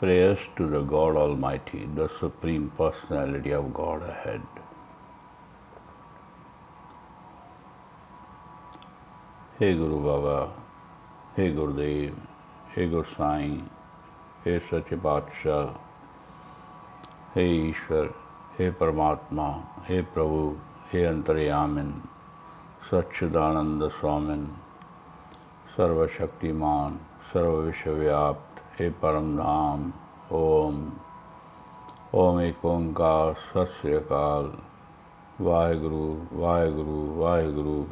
Prayers to the God Almighty, the Supreme Personality of Godhead. हे गुरु बाबा, हे गुरुदेव, हे गुरु साईं, हे सच्चे पातशाह, हे ईश्वर, हे परमात्मा, हे प्रभु, हे अंतर्यामिन, सच्चिदानंद स्वामिन, सर्वशक्तिमान, सर्वविश्वव्याप्त, हे परम धाम। ओम ओम एक ओंकार सत श्री अकाल। वाहेगुरु वाहेगुरु वाहेगुरु।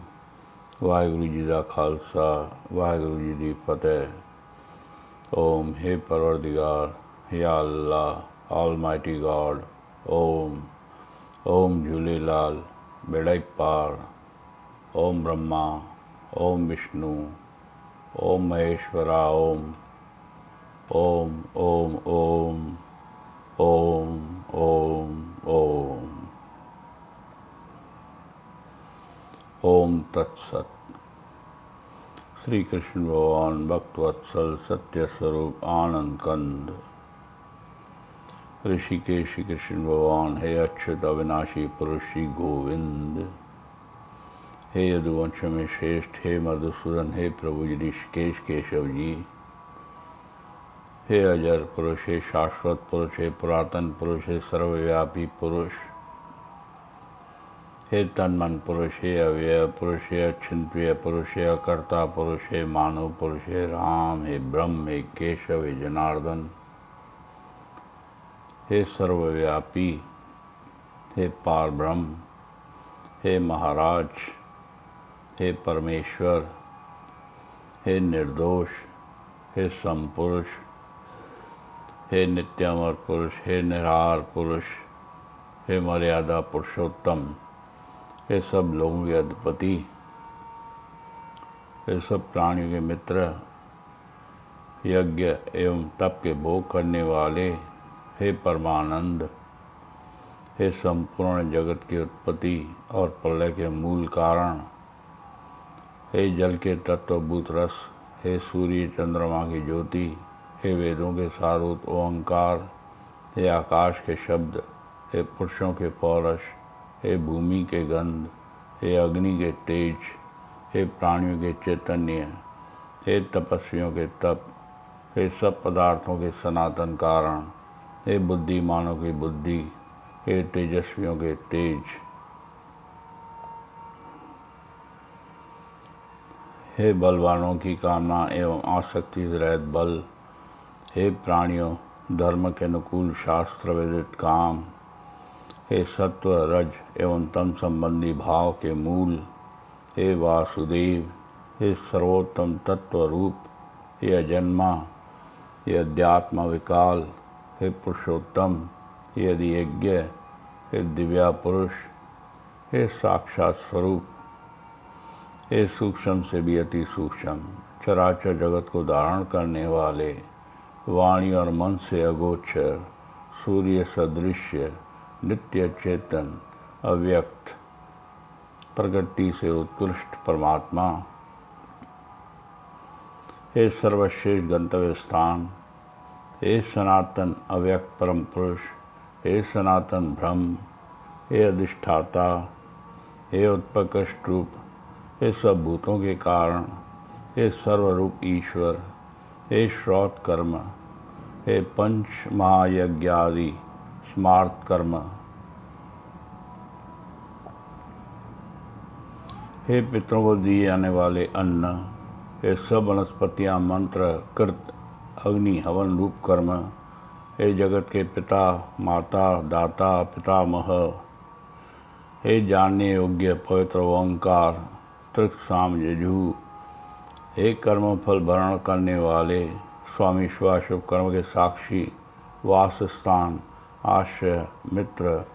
वाहेगुरु जी का खालसा, वाहेगुरु जी की फतेह। ओम हे परवरदिगार, या अल्लाह ऑलमाइटी गॉड। ओम ओम झूलेलाल बेड़ा पार। ओम ब्रह्मा, ओम विष्णु, ओम महेश्वरा। ओम ओम ओम ओम ओम ओम ओम। ओम तत्सत। श्री कृष्ण भगवान भक्तवत्सल सत्य स्वरूप आनंद कंद ऋषिकेश श्री कृष्ण भगवान, हे अच्युत अविनाशी पुरुष श्री गोविंद, हे यदुवंश में श्रेष्ठ, हे मधुसूदन, हे प्रभु जी ऋषिकेश केशव जी, हे अजर पुरुष, हे शाश्वत पुरुष, हे पुरातन पुरुष, हे सर्वव्यापी पुरुष, हे तन्मन पुरुष, हे अव्यय पुरुष, हे अचिंत्य पुरुष, हे अकर्ता पुरुष, हे मानव पुरुष, हे राम, हे ब्रह्म, हे केशव, हे जनार्दन, हे सर्वव्यापी, हे पार ब्रह्म, हे महाराज, हे परमेश्वर, हे निर्दोष, हे समपुरुष, हे नित्यामर पुरुष, हे निराहार पुरुष, हे मर्यादा पुरुषोत्तम, हे सब लोगों के अधिपति, हे सब प्राणियों के मित्र, यज्ञ एवं तप के भोग करने वाले, हे परमानंद, हे संपूर्ण जगत की उत्पत्ति और प्रलय के मूल कारण, हे जल के तत्वभूत रस, हे सूर्य चंद्रमा की ज्योति, हे वेदों के सारूत ओंकार, हे आकाश के शब्द, हे पुरुषों के पौरुष, हे भूमि के गंध, हे अग्नि के तेज, हे प्राणियों के चैतन्य, हे तपस्वियों के तप, हे सब पदार्थों के सनातन कारण, हे बुद्धिमानों की बुद्धि, हे तेजस्वियों के तेज, हे बलवानों की कामना एवं आसक्ति से रहित बल, हे प्राणियों धर्म के अनुकूल शास्त्र विदित काम, हे सत्व रज एवं तम संबंधी भाव के मूल, हे वासुदेव, हे सर्वोत्तम तत्व रूप, हे अजन्मा, हे अध्यात्म विकाल, हे पुरुषोत्तम, हे अधियज्ञ, हे दिव्या पुरुष, हे साक्षात स्वरूप, हे सूक्ष्म से भी अति सूक्ष्म, चराचर जगत को धारण करने वाले, वाणी और मन से अगोचर, सूर्य सदृश्य, नित्य चेतन, अव्यक्त, प्रकृति से उत्कृष्ट परमात्मा, हे सर्वश्रेष्ठ गंतव्य स्थान, हे सनातन अव्यक्त परम पुरुष, हे सनातन ब्रह्म, हे अधिष्ठाता, हे उत्कृष्ट रूप, हे सब भूतों के कारण, हे सर्वरूप ईश्वर, हे श्रौत कर्म, हे पंच महायज्ञादि स्मार्त कर्म, हे पितरों को दिए जाने वाले अन्न, हे सब वनस्पतियाँ मंत्र कृत अग्नि हवन रूप कर्म, हे जगत के पिता माता दाता पितामह, हे जानने योग्य पवित्र ओंकार त्रिक साम यजु, हे कर्म फल भरण करने वाले स्वामी शुभाशुभ कर्म के साक्षी, वासस्थान, आश्रय, मित्र,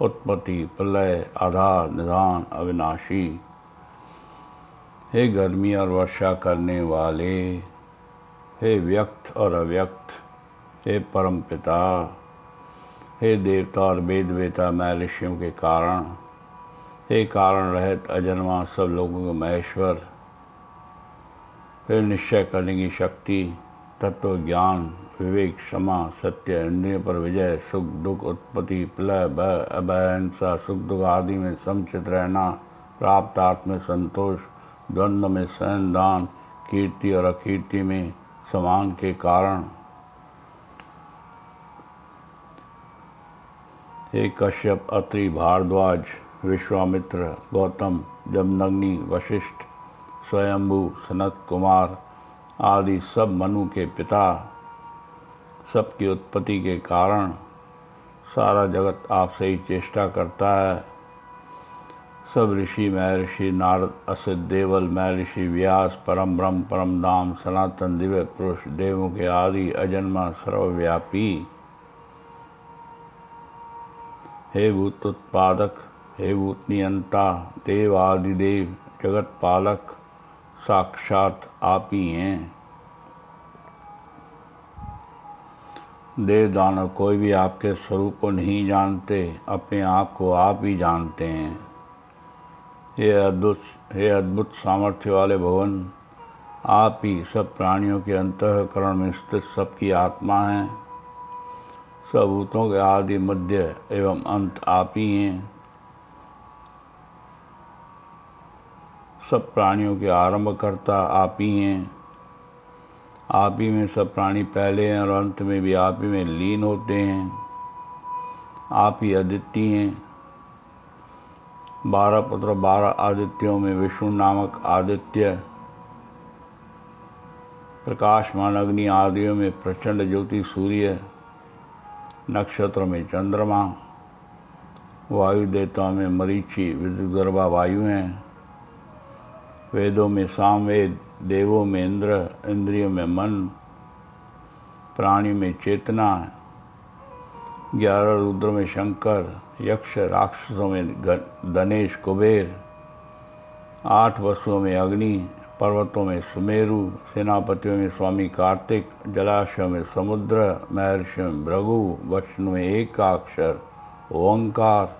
उत्पत्ति, प्रलय, आधार, निधान, अविनाशी, हे गर्मी और वर्षा करने वाले, हे व्यक्त और अव्यक्त, हे परम पिता, हे देवता और वेद वेता महर्षियों के कारण, हे कारण रहित अजन्मा सब लोगों के महेश्वर, फिर निश्चय करने की शक्ति, तत्व ज्ञान, विवेक, क्षमा, सत्य, इंद्रियों पर विजय, सुख दुख, उत्पत्ति, प्रलय, भय, अभय, अहिंसा, सुख दुख आदि में समचित रहना, प्राप्त आत्म में संतोष, द्वंद्व में सहन, दान, कीर्ति और अकीर्ति में समान के कारण। हे कश्यप, अत्रि, भारद्वाज, विश्वामित्र, गौतम, जमदग्नि, वशिष्ठ, स्वयंभू, सनत कुमार आदि सब मनु के पिता, सबकी उत्पत्ति के कारण सारा जगत आपसे ही चेष्टा करता है। सब ऋषि, महर्षि, नारद, असित, देवल, महर्षि, व्यास, परम ब्रह्म, परम धाम, सनातन, दिव्य पुरुष, देवों के आदि, अजन्मा, सर्वव्यापी, हे भूत उत्पादक, हे भूत नियंता, देव आदिदेव, जगत पालक, साक्षात आप ही हैं। देव दानव कोई भी आपके स्वरूप को नहीं जानते, अपने आप को आप ही जानते हैं। हे अद्भुत सामर्थ्य वाले भगवान, आप ही सब प्राणियों के अंतःकरण में स्थित सबकी आत्मा हैं। सब भूतों के आदि, मध्य एवं अंत आप ही हैं। सब प्राणियों के आरंभकर्ता आप ही हैं। आप ही में सब प्राणी पहले हैं और अंत में भी आप ही में लीन होते हैं। आप ही अदिति हैं। 12 पुत्र 12 आदित्यों में विष्णु नामक आदित्य, प्रकाशमान अग्नि आदियों में प्रचंड ज्योति सूर्य, नक्षत्र में चंद्रमा, वायु देवताओं में मरीचि, विद्युत गर्भा वायु हैं। वेदों में सामवेद, देवों में इंद्र, इंद्रियों में मन, प्राणी में चेतना, 11 रुद्र में शंकर, यक्ष राक्षसों में गणेश कुबेर, 8 वसुओं में अग्नि, पर्वतों में सुमेरु, सेनापतियों में स्वामी कार्तिक, जलाशयों में समुद्र, महर्षियों में भृगु, वचनों में एकाक्षर ओंकार,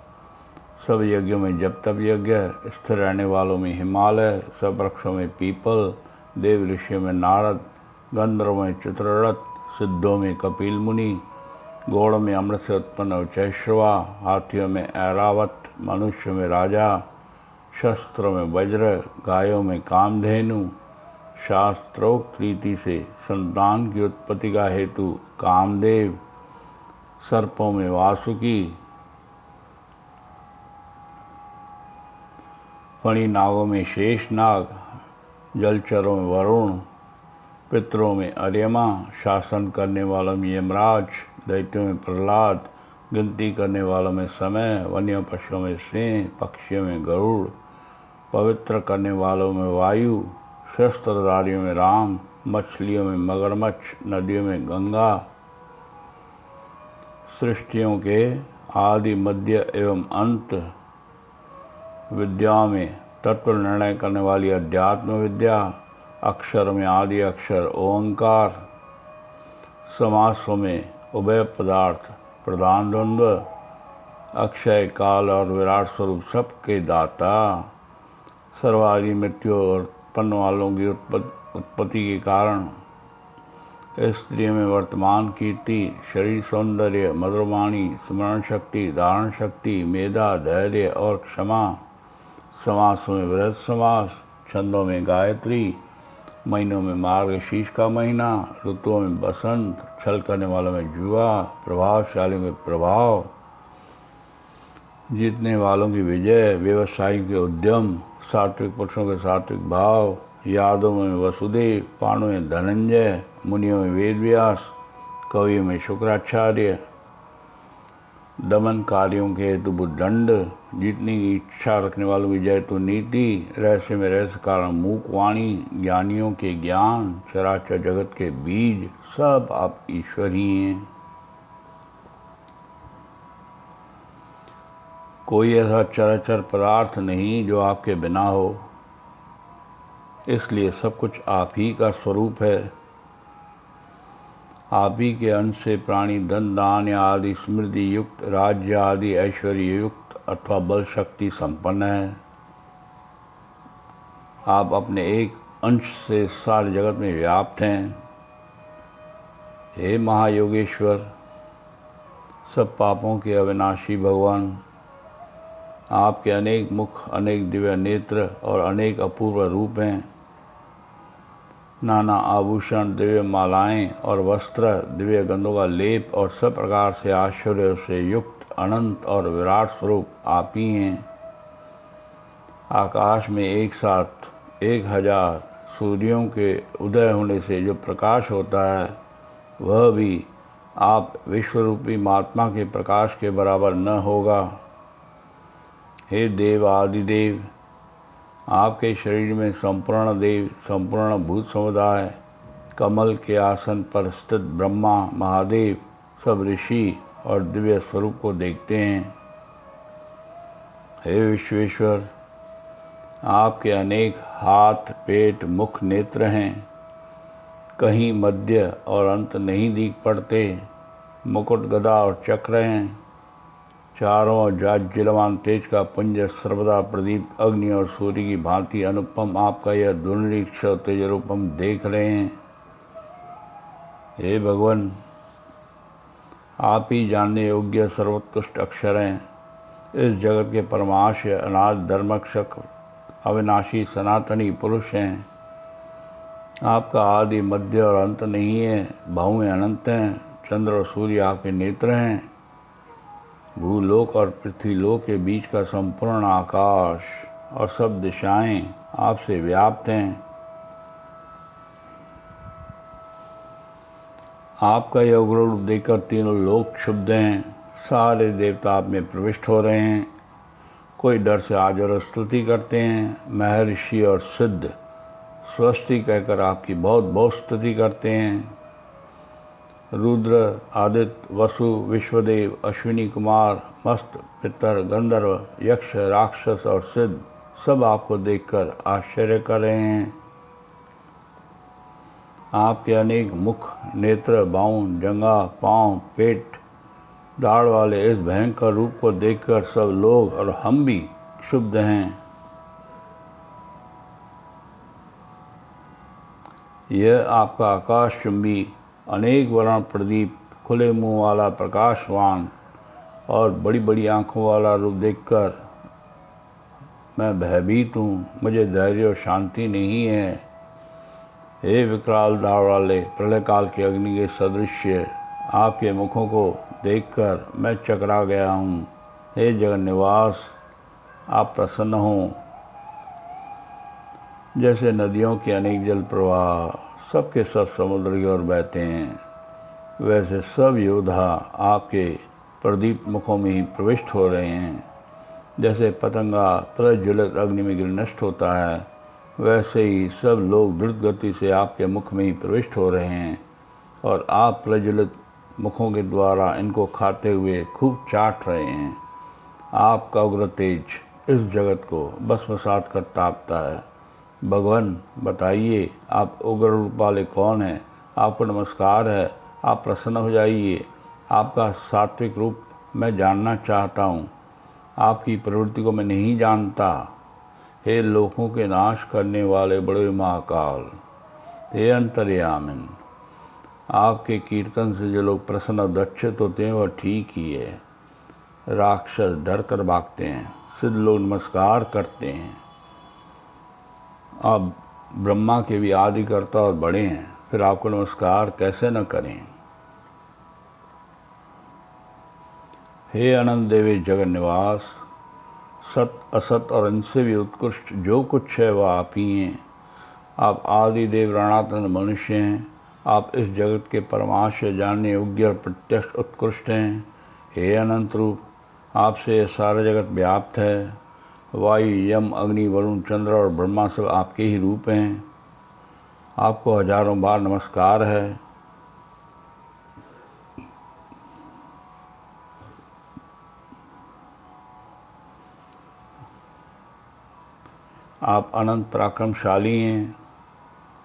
सब यज्ञों में जप तप यज्ञ, स्थिर रहने वालों में हिमालय, सब वृक्षों में पीपल, देव ऋषियों में नारद, गंधर्वों में चित्ररथ, सिद्धों में कपिल मुनि, गौड़ में अमृत से उत्पन्न उच्चैश्रवा, हाथियों में ऐरावत, मनुष्य में राजा, शस्त्रों में वज्र, गायों में कामधेनु, शास्त्रोक्त रीति से संतान की उत्पत्ति का हेतु कामदेव, सर्पों में वासुकी, फणी नागों में शेषनाग, जलचरों में वरुण, पितरों में अर्यमा, शासन करने वालों में यमराज, दैत्यों में प्रहलाद, गिनती करने वालों में समय, वन्य पशुओं में सिंह, पक्षियों में गरुड़, पवित्र करने वालों में वायु, शस्त्रधारियों में राम, मछलियों में मगरमच्छ, नदियों में गंगा, सृष्टियों के आदि, मध्य एवं अंत, विद्याओं में तत्व निर्णय करने वाली अध्यात्म विद्या, अक्षर में आदि अक्षर ओंकार, समासों में उभय पदार्थ प्रधान द्वंद्व, अक्षय काल और विराट स्वरूप सबके दाता, सर्वादि मृत्यु और उत्पन्न वालों की उत्पत्ति के कारण, स्त्रियों में वर्तमान कीर्ति, शरीर सौंदर्य, मधुरवाणी, स्मरण शक्ति, धारण शक्ति, मेधा, धैर्य और क्षमा, समासों में वृहत समास, छंदों में गायत्री, महीनों में मार्गशीर्ष का महीना, ऋतुओं में बसंत, छल करने वालों में जुआ, प्रभावशालियों के प्रभाव, जीतने वालों की विजय, व्यवसायियों के उद्यम, सात्विक पुरुषों के सात्विक भाव, यादवों में वसुदेव, पांडवों में धनंजय, मुनियों में वेदव्यास, कवियों में शुक्राचार्य, दमनकारियों के हेतु बुद्धदंड, जीतने की इच्छा रखने वालों की जय तो नीति, रहस्य में रहस्य कारण मूक वाणी, ज्ञानियों के ज्ञान, चराचर जगत के बीज, सब आप ईश्वर ही हैं। कोई ऐसा चराचर पदार्थ नहीं जो आपके बिना हो, इसलिए सब कुछ आप ही का स्वरूप है। आप ही के अंश से प्राणी धन धान्य आदि समृद्धि युक्त, राज्य आदि ऐश्वर्य युक्त अथवा बल शक्ति संपन्न है। आप अपने एक अंश से सारे जगत में व्याप्त हैं। हे महायोगेश्वर, सब पापों के अविनाशी भगवान, आपके अनेक मुख, अनेक दिव्य नेत्र और अनेक अपूर्व रूप हैं। नाना आभूषण, दिव्य मालाएं और वस्त्र, दिव्य गंधों का लेप और सब प्रकार से आश्चर्य से युक्त अनंत और विराट स्वरूप आप ही हैं। आकाश में एक साथ 1000 सूर्यों के उदय होने से जो प्रकाश होता है, वह भी आप विश्वरूपी महात्मा के प्रकाश के बराबर न होगा। हे देव आदिदेव, आपके शरीर में संपूर्ण देव, संपूर्ण भूत समुदाय, कमल के आसन पर स्थित ब्रह्मा, महादेव, सब ऋषि और दिव्य स्वरूप को देखते हैं। हे विश्वेश्वर, आपके अनेक हाथ, पेट, मुख, नेत्र हैं। कहीं मध्य और अंत नहीं दिख पड़ते। मुकुट, गदा और चक्र हैं। चारों ओर ज्वाज्वलमान तेज का पुंज सर्वदा प्रदीप अग्नि और सूर्य की भांति अनुपम आपका यह दुर्निरीक्ष तेज रूप हम देख रहे हैं। हे भगवान, आप ही जानने योग्य सर्वोत्कृष्ट अक्षर हैं। इस जगत के परमाशय अनाद धर्मक्षक अविनाशी सनातनी पुरुष हैं। आपका आदि, मध्य और अंत नहीं है। भावें अनंत हैं। चंद्र और सूर्य आपके नेत्र हैं। भूलोक और पृथ्वीलोक के बीच का संपूर्ण आकाश और सब दिशाएं आपसे व्याप्त हैं। आपका यह उग्र रूप देखकर तीनों लोक क्षुब्ध हैं। सारे देवता आप में प्रविष्ट हो रहे हैं। कोई डर से आज और स्तुति करते हैं। महर्षि और सिद्ध स्वस्ति कहकर आपकी बहुत बहुत स्तुति करते हैं। रुद्र, आदित्य, वसु, विश्वदेव, अश्विनी कुमार, मस्त, पितर, गंधर्व, यक्ष, राक्षस और सिद्ध सब आपको देखकर आश्चर्य कर रहे हैं। आपके अनेक मुख, नेत्र, बाहों, जंघा, पांव, पेट, दाढ़ वाले इस भयंकर रूप को देखकर सब लोग और हम भी क्षुब्ध हैं। यह आपका आकाशचुंबी अनेक वर्ण प्रदीप, खुले मुंह वाला प्रकाशवान और बड़ी बड़ी आंखों वाला रूप देखकर मैं भयभीत हूँ। मुझे धैर्य और शांति नहीं है। हे विकराल दाढ़ वाले प्रलय काल के अग्नि के सदृश्य आपके मुखों को देखकर मैं चकरा गया हूँ। हे जगन निवास, आप प्रसन्न हों। जैसे नदियों के अनेक जल प्रवाह सबके सब समुद्र की ओर बहते हैं, वैसे सब योद्धा आपके प्रदीप मुखों में ही प्रविष्ट हो रहे हैं। जैसे पतंगा प्रज्वलित अग्नि में गिर नष्ट होता है, वैसे ही सब लोग द्रुत गति से आपके मुख में ही प्रविष्ट हो रहे हैं और आप प्रज्वलित मुखों के द्वारा इनको खाते हुए खूब चाट रहे हैं। आपका उग्र तेज इस जगत को भस्मसात कर तापता है। भगवान, बताइए आप उग्र रूप वाले कौन हैं? आपको नमस्कार है। आप प्रसन्न हो जाइए। आपका सात्विक रूप मैं जानना चाहता हूँ। आपकी प्रवृत्ति को मैं नहीं जानता। हे लोकों के नाश करने वाले बड़े महाकाल, हे अंतर्यामिन, आपके कीर्तन से जो लोग प्रसन्न और दक्षित होते हैं वह ठीक ही है। राक्षस डर कर भागते हैं, सिद्ध लोग नमस्कार करते हैं। आप ब्रह्मा के भी आदिकर्ता और बड़े हैं, फिर आपको नमस्कार कैसे न करें। हे अनंत देवी जगन निवास, सत, असत और इनसे भी उत्कृष्ट जो कुछ है वह आप ही हैं। आप आदि देव ऋणात्मक मनुष्य हैं। आप इस जगत के परमाशय जानने योग्य और प्रत्यक्ष उत्कृष्ट हैं। हे अनंत रूप, आपसे यह सारा जगत व्याप्त है। वायु, यम, अग्नि, वरुण, चंद्र और ब्रह्मा सब आपके ही रूप हैं। आपको हजारों बार नमस्कार है। आप अनंत पराक्रमशाली हैं।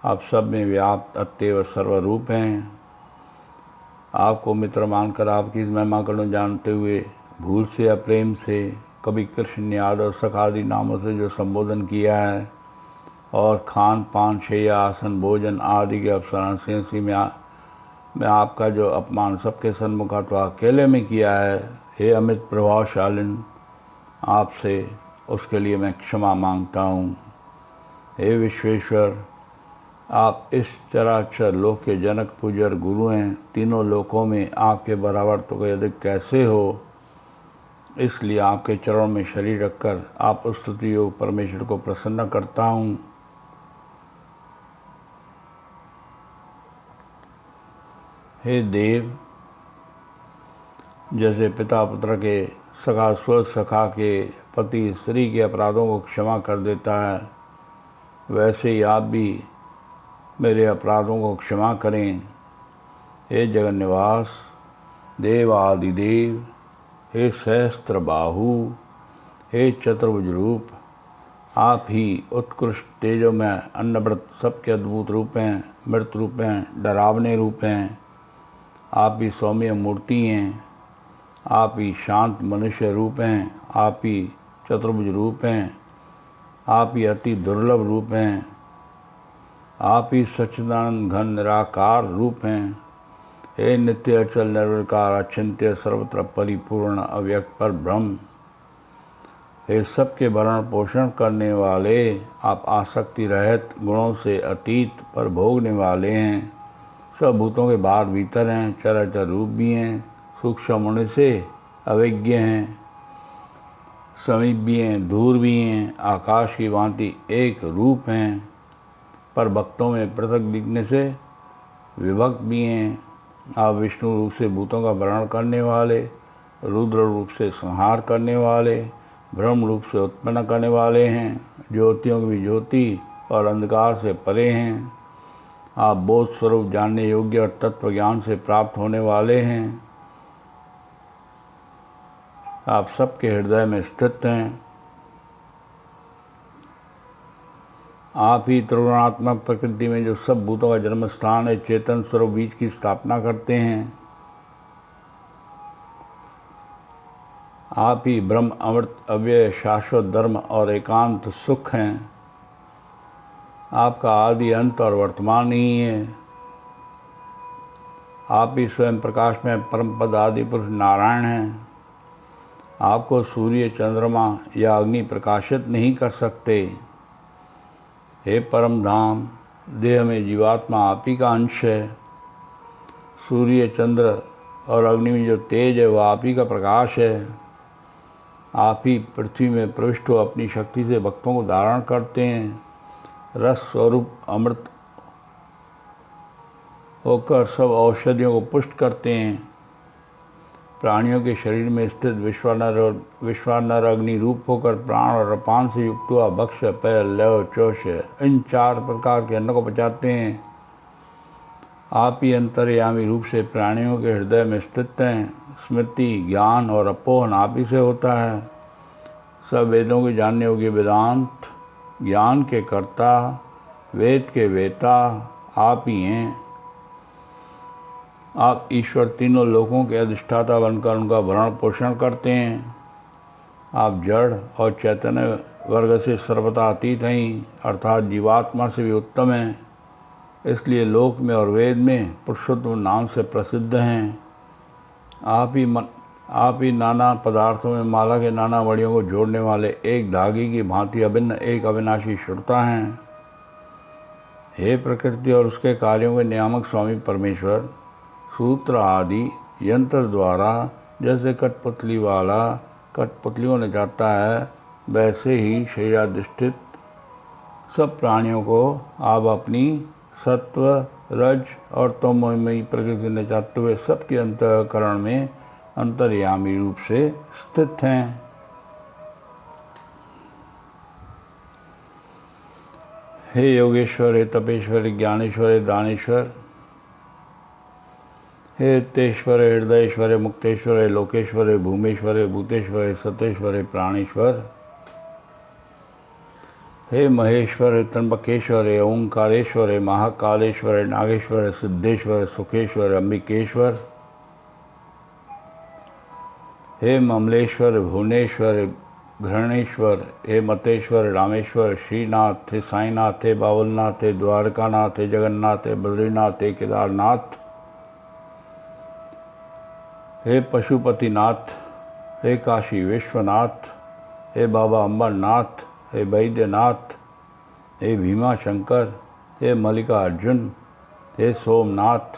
आप सब में व्याप्त अत्यव सर्वरूप हैं। आपको मित्र मानकर आपकी इस महिमा को जानते हुए भूल से या प्रेम से कभी कृष्ण, यादव, सख आदि नामों से जो संबोधन किया है और खान पान, शैया, आसन, भोजन आदि के अवसर से में मैं आपका जो अपमान सबके सन्मुख अथवा अकेले में किया है, हे अमित प्रभावशालिन, आपसे उसके लिए मैं क्षमा मांगता हूँ। हे विश्वेश्वर, आप इस चराचर लोक के जनक पूजर गुरु हैं। तीनों लोकों में आपके बराबर तो कोई अधिक कैसे हो, इसलिए आपके चरणों में शरीर रखकर आप उस स्तुति योग परमेश्वर को प्रसन्न करता हूँ। हे देव, जैसे पिता पुत्र के, सखा स्व सखा के, पति स्त्री के अपराधों को क्षमा कर देता है, वैसे ही आप भी मेरे अपराधों को क्षमा करें। हे जगन निवास, देवादिदेव, हे सहस्त्र बाहु, हे चतुर्भुज रूप, आप ही उत्कृष्ट तेजोमय अन्नव्रत सबके अद्भुत रूप हैं, मृत रूप हैं, डरावने रूप हैं। आप ही सौम्य मूर्ति हैं, आप ही शांत मनुष्य रूप हैं, आप ही चतुर्भुज रूप हैं, आप ही अति दुर्लभ रूप हैं, आप ही सच्चिदानंद घन निराकार रूप हैं। हे नित्य अचल निर्विकार अचिंत्य सर्वत्र परिपूर्ण अव्यक्त पर ब्रह्म, हे सबके भरण पोषण करने वाले, आप आसक्ति रहित गुणों से अतीत पर भोगने वाले हैं। सब भूतों के बाहर भीतर हैं, चराचर रूप भी हैं, सूक्ष्म होने से अविज्ञ हैं, समीप भी हैं, दूर भी हैं, आकाश की भांति एक रूप हैं, पर भक्तों में पृथक दिखने से विभक्त भी हैं। आप विष्णु रूप से भूतों का भरण करने वाले, रुद्र रूप से संहार करने वाले, ब्रह्म रूप से उत्पन्न करने वाले हैं, ज्योतियों की भी ज्योति और अंधकार से परे हैं। आप बोध स्वरूप जानने योग्य और तत्व ज्ञान से प्राप्त होने वाले हैं। आप सबके हृदय में स्थित हैं। आप ही त्रिगुणात्मक प्रकृति में जो सब भूतों का जन्म स्थान है, चेतन स्वरूप बीज की स्थापना करते हैं। आप ही ब्रह्म अमृत अव्यय शाश्वत धर्म और एकांत सुख हैं। आपका आदि अंत और वर्तमान ही है। आप ही स्वयं प्रकाश में परम पद आदि पुरुष नारायण हैं। आपको सूर्य, चंद्रमा या अग्नि प्रकाशित नहीं कर सकते। हे परम धाम, देह में जीवात्मा आप ही का अंश है। सूर्य, चंद्र और अग्नि में जो तेज है वह आप ही का प्रकाश है। आप ही पृथ्वी में प्रविष्ट हो अपनी शक्ति से भक्तों को धारण करते हैं। रस स्वरूप अमृत होकर सब औषधियों को पुष्ट करते हैं। प्राणियों के शरीर में स्थित विश्वानर अग्नि रूप होकर प्राण और अपान से युक्त हुआ भक्ष, पय, लव, चोष इन 4 प्रकार के अन्न को पचाते हैं। आप ही अंतर्यामी रूप से प्राणियों के हृदय में स्थित हैं। स्मृति, ज्ञान और अपोहन आप ही से होता है। सब वेदों के जानने योग्य वेदांत ज्ञान के कर्ता, वेद के वेता आप ही हैं। आप ईश्वर तीनों लोकों के अधिष्ठाता बनकर उनका भरण पोषण करते हैं। आप जड़ और चैतन्य वर्ग से सर्वथा अतीत हैं, अर्थात जीवात्मा से भी उत्तम हैं। इसलिए लोक में और वेद में पुरुषोत्तम नाम से प्रसिद्ध हैं। आप ही नाना पदार्थों में माला के नाना मणियों को जोड़ने वाले एक धागे की भांति अभिन्न एक अविनाशी श्रुता हैं। हे प्रकृति और उसके कार्यों के नियामक स्वामी परमेश्वर, सूत्र आदि यंत्र द्वारा जैसे कठपुतली वाला कठपुतलियों ने जाता है, वैसे ही शरीराधिष्ठित सब प्राणियों को आप अपनी सत्व, रज और तमोमयी प्रकृति ने जाते हुए सबके अंतःकरण में अंतर्यामी रूप से स्थित हैं। हे योगेश्वर, हे तपेश्वर, ज्ञानेश्वर, हे दानेश्वर, हे तेश्वर, हृदयेश्वर, मुक्तेश्वर, लोकेश्वर, भूमेश्वर, भूतेश्वर, सतेश्वर, प्राणेश्वर, हे महेश्वर, त्र्यंबकेश्वर, ओंकारेश्वर, महाकालेश्वर, नागेश्वर, सिद्धेश्वर, सुखेश्वर, अंबिकेश्वर, हे ममलेश्वर, भुवनेश्वर, घृणेश्वर, हे मतेश्वर, रामेश्वर, श्रीनाथ, हे साईनाथ, हे बाबुलनाथ, हे द्वारकानाथ, हे जगन्नाथ, हे बद्रीनाथ, हे केदारनाथ, हे पशुपतिनाथ, हे काशी विश्वनाथ, हे बाबा अम्बरनाथ, हे वैद्यनाथ, हे भीमा शंकर, हे मल्लिकार्जुन, हे सोमनाथ,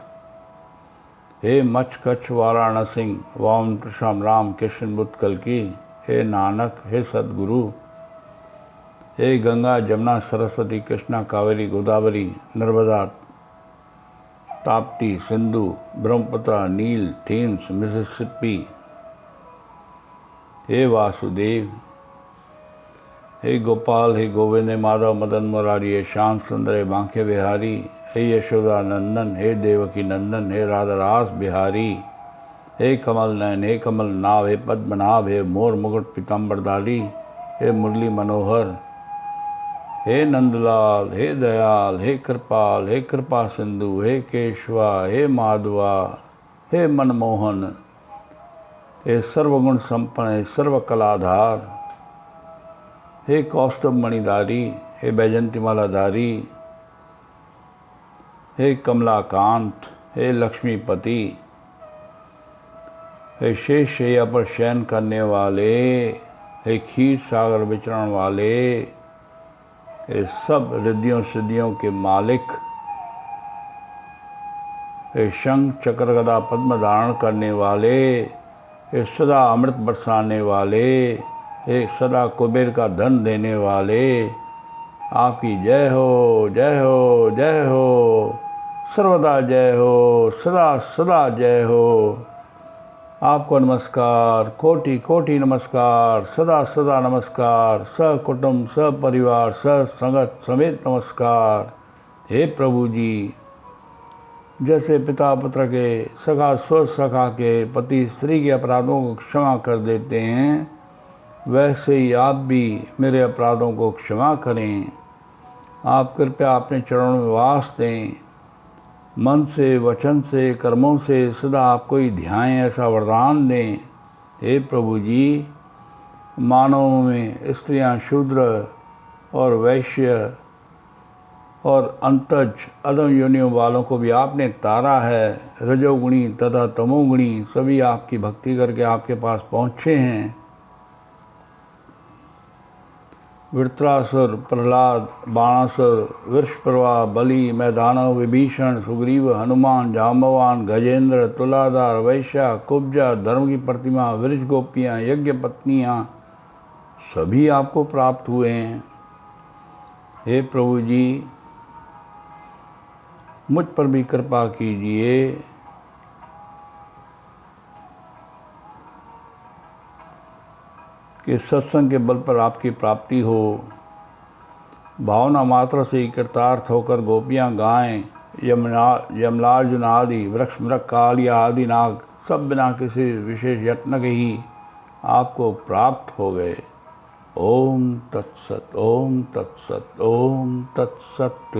हे मच्छ कच्छ वाराणसी, वाम कृष्ण राम कृष्ण बुद्ध कल्कि, हे नानक, हे सद्गुरु, हे गंगा जमुना सरस्वती कृष्णा कावेरी गोदावरी नर्मदा ताप्ती सिंधु ब्रह्मपुत्र नील थेम्स मिसिसिपी, हे वासुदेव, हे गोपाल, हे गोविंद, हे माधव मदन मुरारी, हे श्याम सुंदर, हे बांके बिहारी, हे यशोदा नंदन, हे देवकी नंदन, हे राधारास बिहारी, हे कमल नयन, हे कमल नाभ, हे पद्मनाभ, हे मोर मुकुट पीताम्बरधारी, हे मुरली मनोहर, हे नंदलाल, हे दयाल, हे कृपाल, हे कृपा सिंधु, हे केशवा, हे माधवा, हे मनमोहन, हे सर्वगुण संपन्न, हे सर्वकलाधार, हे कौस्तुभ मणिधारी, हे बैजंतीमालाधारी, हे कमलाकांत, हे लक्ष्मीपति, हे शेष शैया पर शयन करने वाले, हे क्षीर सागर विचरण वाले, हे सब रिद्धियों सिद्धियों के मालिक, हे शंख चक्र गदा पद्म धारण करने वाले, हे सदा अमृत बरसाने वाले, हे सदा कुबेर का धन देने वाले, आपकी जय हो जय हो जय हो, सर्वदा जय हो, सदा सदा जय हो। आपको नमस्कार, कोटि कोटि नमस्कार, सदा सदा नमस्कार, सकुटुंब सपरिवार संगत समेत नमस्कार। हे प्रभु जी, जैसे पिता पुत्र के, सखा स्व सखा के, पति स्त्री के अपराधों को क्षमा कर देते हैं, वैसे ही आप भी मेरे अपराधों को क्षमा करें। आप कृपया अपने चरणों में वास दें। मन से, वचन से, कर्मों से सदा आपको ही ध्याएं, ऐसा वरदान दें। हे प्रभु जी, मानवों में स्त्रियां, शूद्र और वैश्य और अंतज अधम योनियों वालों को भी आपने तारा है। रजोगुणी तथा तमोगुणी सभी आपकी भक्ति करके आपके पास पहुँचे हैं। वृत्रासुर, प्रहलाद, बाणासुर, वृषपर्वा, बलि, मैदानव, विभीषण, सुग्रीव, हनुमान, जाम्बवान, गजेंद्र, तुलाधार, वैश्या, कुब्जा, धर्म की प्रतिमा, वृष गोपियाँ, यज्ञ पत्नियाँ सभी आपको प्राप्त हुए हैं। हे प्रभु जी, मुझ पर भी कृपा कीजिए। कि सत्संग के बल पर आपकी प्राप्ति हो। भावना मात्र से ही कृतार्थ होकर गोपियाँ गाएं, यमलार्जुन आदि वृक्ष मृग कालिया आदि नाग सब बिना किसी विशेष यत्न के ही आपको प्राप्त हो गए। ओम तत्सत, ओम तत्सत, ओम तत्सत।